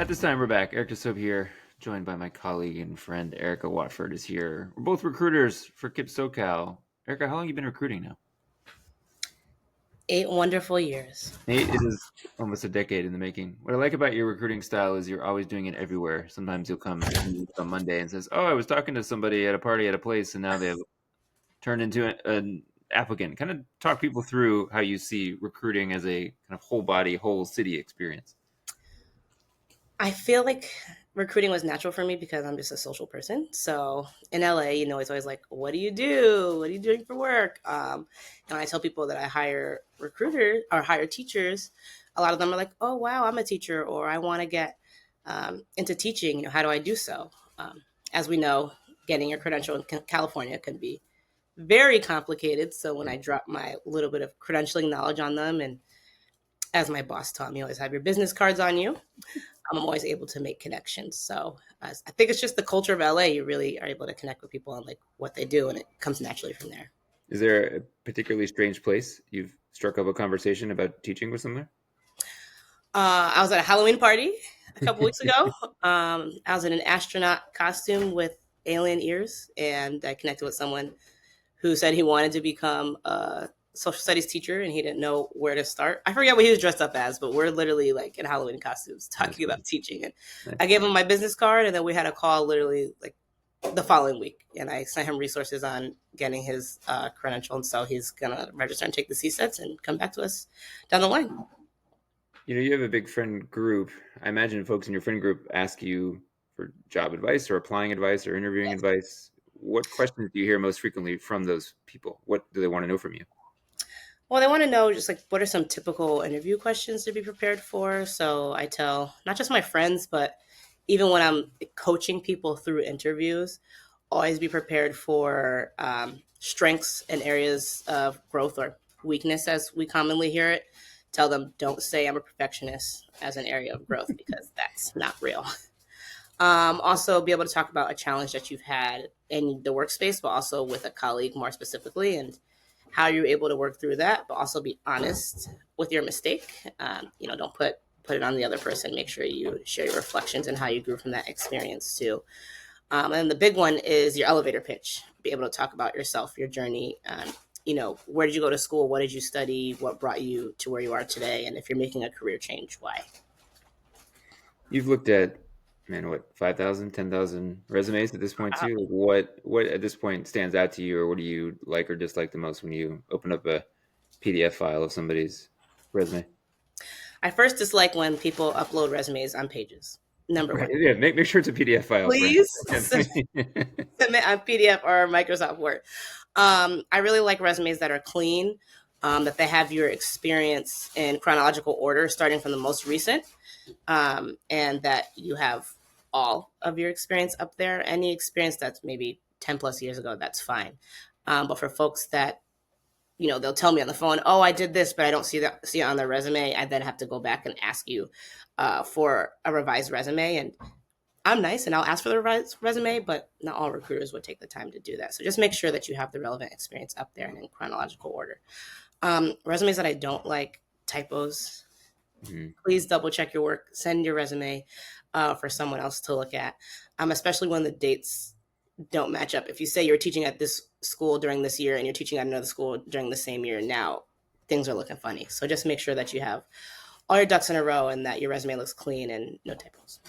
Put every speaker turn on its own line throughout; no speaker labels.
At this time, we're back. Erica Soap here, joined by my colleague and friend Arica Watford is here. We're both recruiters for Kip SoCal. Erica, how long have you been recruiting now?
8 wonderful years.
It is almost a decade in the making. What I like about your recruiting style is you're always doing it everywhere. Sometimes you'll come to me on Monday and says, "Oh, I was talking to somebody at a party at a place, and now they've turned into an applicant." Kind of talk people through how you see recruiting as a kind of whole body, whole city experience.
I feel like recruiting was natural for me because I'm just a social person. So in LA, it's always like, what do you do? What are you doing for work? And I tell people that I hire recruiters or hire teachers. A lot of them are like, oh, wow, I'm a teacher, or I want to get into teaching. How do I do so? As we know, getting your credential in California can be very complicated. So when I drop my little bit of credentialing knowledge on them, and as my boss taught me, always have your business cards on you. I'm always able to make connections. So I think it's just the culture of LA. You really are able to connect with people on like what they do, and it comes naturally from there.
Is there a particularly strange place you've struck up a conversation about teaching with someone?
I was at a Halloween party a couple weeks ago. I was in an astronaut costume with alien ears, and I connected with someone who said he wanted to become a social studies teacher and he didn't know where to start. I forget what he was dressed up as, but we're literally like in Halloween costumes
That's
talking
funny.
about teaching. And I
Nice.
gave him my business card, and then we had a call literally like the following week, and I sent him resources on getting his credential, and so he's gonna register and take the CSETs and come back to us down the line.
You have a big friend group. I imagine folks in your friend group ask you for job advice or applying advice or interviewing
Yes.
advice. What questions do you hear most frequently from those people? What do they want to know from you?
Well, they want to know just like what are some typical interview questions to be prepared for. So I tell not just my friends, but even when I'm coaching people through interviews, always be prepared for strengths and areas of growth or weakness, as we commonly hear it. Tell them don't say I'm a perfectionist as an area of growth because that's not real. Also, be able to talk about a challenge that you've had in the workspace, but also with a colleague more specifically, and how you're able to work through that, but also be honest with your mistake. Don't put it on the other person. Make sure you share your reflections and how you grew from that experience too. And the big one is your elevator pitch. Be able to talk about yourself, your journey. Where did you go to school? What did you study? What brought you to where you are today? And if you're making a career change, why?
You've looked at, man, what, 5,000, 10,000 resumes at this point too? Like what at this point stands out to you, or what do you like or dislike the most when you open up a PDF file of somebody's resume?
I first dislike when people upload resumes on pages. Number
Right.
one,
Yeah, make sure it's a PDF file, friend.
please submit on PDF or Microsoft Word. I really like resumes that are clean, that they have your experience in chronological order, starting from the most recent, and that you have all of your experience up there. Any experience that's maybe 10 plus years ago, that's fine. But for folks that they'll tell me on the phone, "Oh, I did this, but I don't see it on their resume." I then have to go back and ask you for a revised resume, and I'm nice and I'll ask for the resume, but not all recruiters would take the time to do that. So just make sure that you have the relevant experience up there and in chronological order. Resumes that I don't like, typos.
Mhm.
Please double check your work. Send your resume for someone else to look at, especially when the dates don't match up. If you say you're teaching at this school during this year and you're teaching at another school during the same year, now things are looking funny. So just make sure that you have all your ducks in a row and that your resume looks clean and no typos.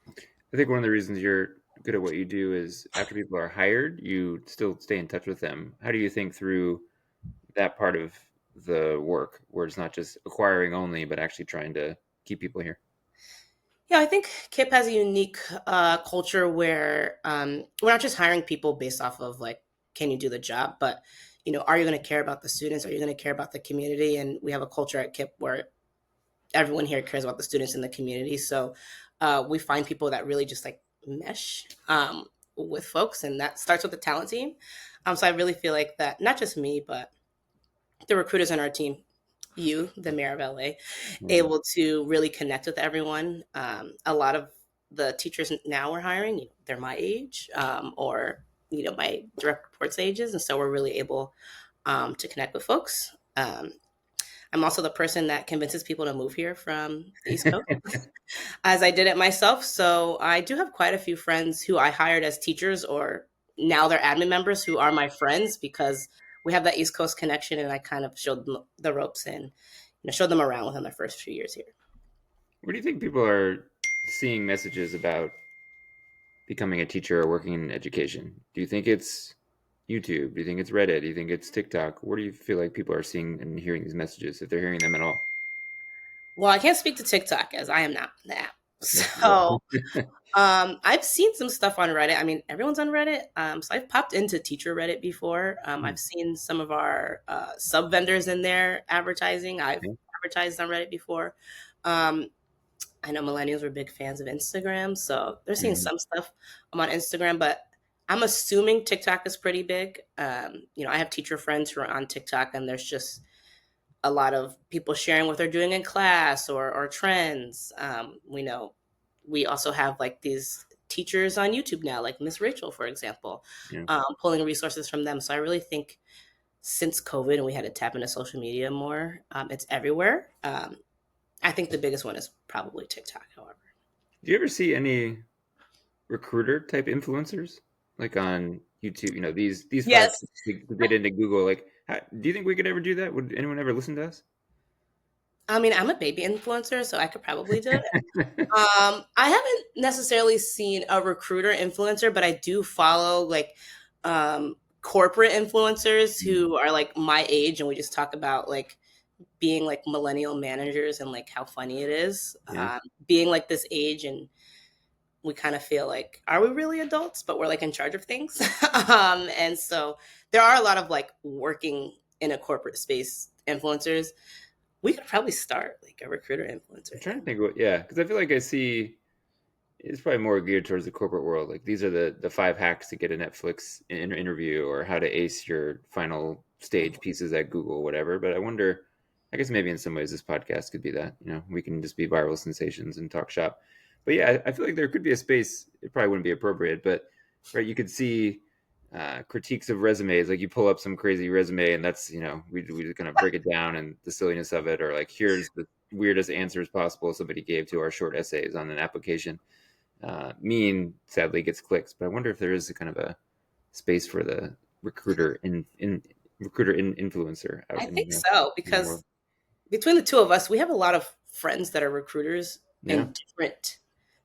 I think one of the reasons you're good at what you do is after people are hired, you still stay in touch with them. How do you think through that part of the work where it's not just acquiring only, but actually trying to keep people here?
Yeah, I think KIP has a unique culture where we're not just hiring people based off of like, can you do the job, but are you going to care about the students? Are you going to care about the community? And we have a culture at KIP where everyone here cares about the students in the community. So we find people that really just like mesh with folks, and that starts with the talent team. So I really feel like that, not just me, but the recruiters on our team, you, the mayor of LA,
Mhm.
able to really connect with everyone. A lot of the teachers now we're hiring, they're my age or my direct reports ages, and so we're really able to connect with folks. I'm also the person that convinces people to move here from the East Coast, as I did it myself. So I do have quite a few friends who I hired as teachers, or now they're admin members who are my friends because we have that East Coast connection, and I kind of showed them the ropes and showed them around within their first few years here.
Where do you think people are seeing messages about becoming a teacher or working in education? Do you think it's YouTube? Do you think it's Reddit? Do you think it's TikTok? Where do you feel like people are seeing and hearing these messages, if they're hearing them at all?
Well, I can't speak to TikTok as I am not the app.
Yeah.
So I've seen some stuff on Reddit. I mean, everyone's on Reddit. So I've popped into teacher Reddit before. I've seen some of our sub vendors in there advertising. I've
Yeah.
advertised on Reddit before. Um, I know millennials were big fans of Instagram, so they're seeing
Mhm.
some stuff on Instagram, but I'm assuming TikTok is pretty big. I have teacher friends who are on TikTok, and there's just a lot of people sharing what they're doing in class or trends. We know we also have like these teachers on YouTube now, like Miss Rachel, for example,
Yeah.
pulling resources from them. So I really think since COVID and we had to tap into social media more, it's everywhere. I think the biggest one is probably TikTok, however.
Do you ever see any recruiter type influencers like on YouTube? These five
Yes.
to get into Google. Like, do you think we could ever do that? Would anyone ever listen to us?
I mean, I'm a baby influencer, so I could probably do it. I haven't necessarily seen a recruiter influencer, but I do follow like corporate influencers
Mm,
who are like my age, and we just talk about like being like millennial managers and like how funny it is
yeah,
being like this age, and we kind of feel like, are we really adults? But we're like in charge of things, and so there are a lot of like working in a corporate space influencers. We could probably start like a recruiter
I'm
influencer
trying to
thing.
think. Yeah, because I feel like I see it's probably more geared towards the corporate world. Like these are the five hacks to get a Netflix interview, or how to ace your final stage pieces at Google, whatever. But I wonder, I guess maybe in some ways this podcast could be that. We can just be viral sensations and talk shop. But yeah, I feel like there could be a space. It probably wouldn't be appropriate, but right, you could see critiques of resumes. Like you pull up some crazy resume, and that's we just kind of break it down and the silliness of it, or like here's the weirdest answers possible somebody gave to our short essays on an application. Mean sadly gets clicks, but I wonder if there is a kind of a space for the influencer out
I
in
think so
in the world.
because between the two of us, we have a lot of friends that are recruiters
Yeah,
in different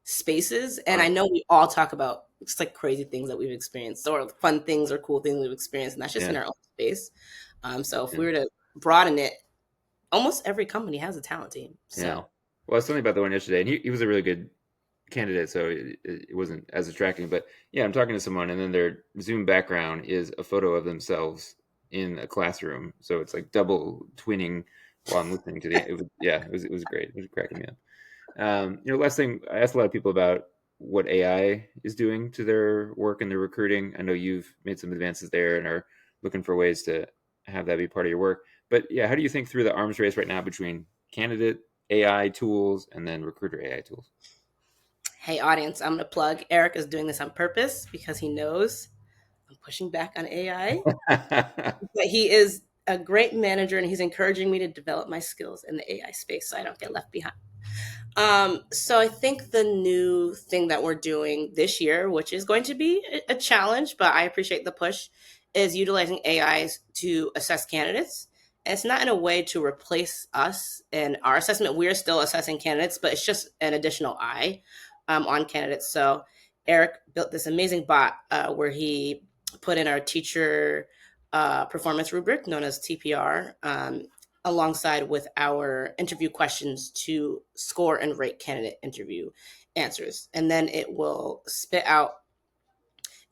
spaces. And I
wow.
know we all talk about just like crazy things that we've experienced or fun things or cool things we've experienced. And that's just in
Yeah,
our own space. So if
yeah,
we were to broaden it, almost every company has a talent team.
yeah.
So
Well, I was telling you about the one yesterday, and he was a really good candidate, so it wasn't as attracting. But yeah, I'm talking to someone, and then their Zoom background is a photo of themselves in a classroom, so it's like double twinning while I'm listening to the. It was great. It was cracking me up. Last thing, I asked a lot of people about what AI is doing to their work and their recruiting. I know you've made some advances there and are looking for ways to have that be part of your work. But yeah, how do you think through the arms race right now between candidate AI tools and then recruiter AI tools?
hey, audience, I'm going to plug Eric is doing this on purpose because he knows I'm pushing back on AI. But he is a great manager and he's encouraging me to develop my skills in the AI space so I don't get left behind. So I think the new thing that we're doing this year, which is going to be a challenge, but I appreciate the push, is utilizing AIs to assess candidates. And it's not in a way to replace us in our assessment. We're still assessing candidates, but it's just an additional eye on candidates. So Eric built this amazing bot where he put in our teacher performance rubric known as TPR. Alongside with our interview questions to score and rate candidate interview answers. And then it will spit out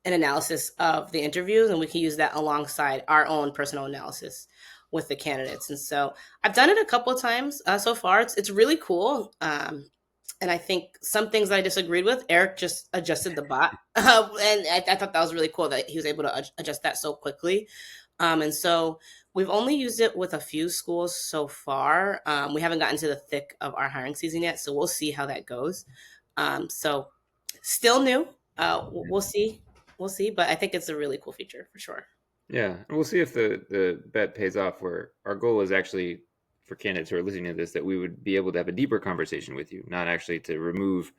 an analysis of the interviews, and we can use that alongside our own personal analysis with the candidates. And so I've done it a couple of times so far. It's really cool. And I think some things that I disagreed with, Eric just adjusted the bot. And I thought that was really cool that he was able to adjust that so quickly. And so we've only used it with a few schools so far. We haven't gotten to the thick of our hiring season yet, so we'll see how that goes. So still new. We'll see. We'll see, but I think it's a really cool feature for sure.
Yeah, and we'll see if the bet pays off. Where our goal is actually for candidates who are listening to this, that we would be able to have a deeper conversation with you, not actually to remove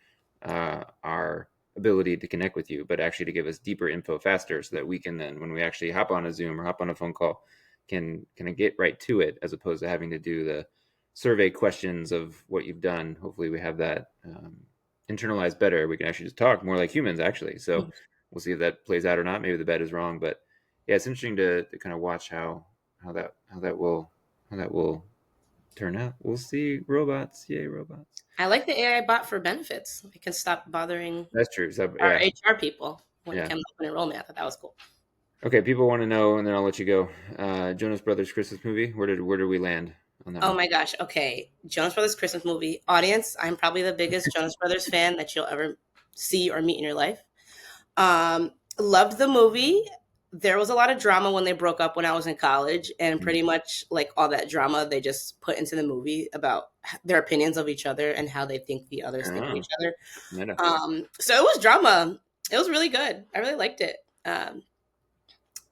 our ability to connect with you, but actually to give us deeper info faster, so that we can then, when we actually hop on a Zoom or hop on a phone call, can kind of get right to it, as opposed to having to do the survey questions of what you've done. Hopefully, we have that internalized better. We can actually just talk more like humans, actually. So we'll see if that plays out or not. Maybe the bet is wrong, but yeah, it's interesting to kind of watch how that will turn out. We'll see. Robots, yay, robots.
I like the AI bot for benefits. It can stop bothering
That's true. So,
our
yeah,
HR people when it
yeah.
comes to open enrollment. I thought that was cool.
Okay, people want to know, and then I'll let you go. Jonas Brothers Christmas movie. Where did we land on that
Oh
one?
my gosh. Okay. Jonas Brothers Christmas movie. Audience, I'm probably the biggest Jonas Brothers fan that you'll ever see or meet in your life. Loved the movie. There was a lot of drama when they broke up when I was in college, and
Mm.
pretty much like all that drama they just put into the movie about their opinions of each other and how they think the others think of
Oh,
each other.
meta.
So it was drama. It was really good. I really liked it.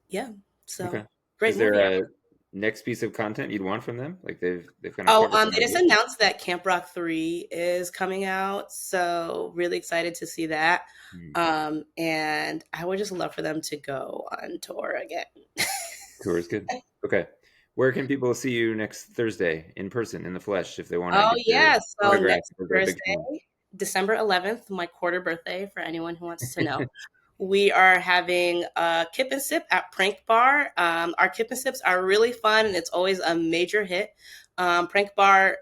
Yeah. So
Okay.
great
Is there
movie.
a next piece of content you'd want from them? Like they've kind of
Oh,
covered some
they just
ideas.
announced that Camp Rock 3 is coming out. So really excited to see that.
Hmm.
And I would just love for them to go on tour again.
Tour is good. Okay. Where can people see you next Thursday in person, in the flesh, if they want to
Oh
get your
yeah. So
autograph
next
or they're a big fan?
Thursday, December 11th, my quarter birthday for anyone who wants to know. We are having a kip and sip at Prank Bar. Our kip and sips are really fun, and it's always a major hit. Prank Bar,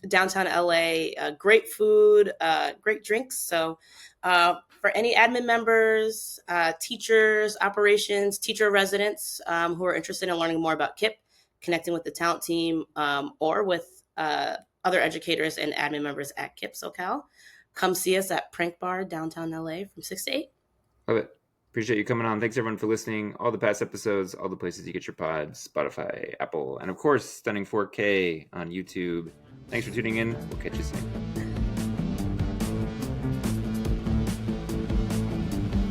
downtown LA, great food, great drinks. So, for any admin members, teachers, operations, teacher residents who are interested in learning more about KIP, connecting with the talent team, or with other educators and admin members at KIP SoCal, come see us at Prank Bar, downtown LA from 6 to 8.
Love it. Appreciate you coming on. Thanks everyone for listening. All the past episodes, all the places you get your pods, Spotify, Apple, and of course, Stunning 4K on YouTube. Thanks for tuning in. We'll catch you soon.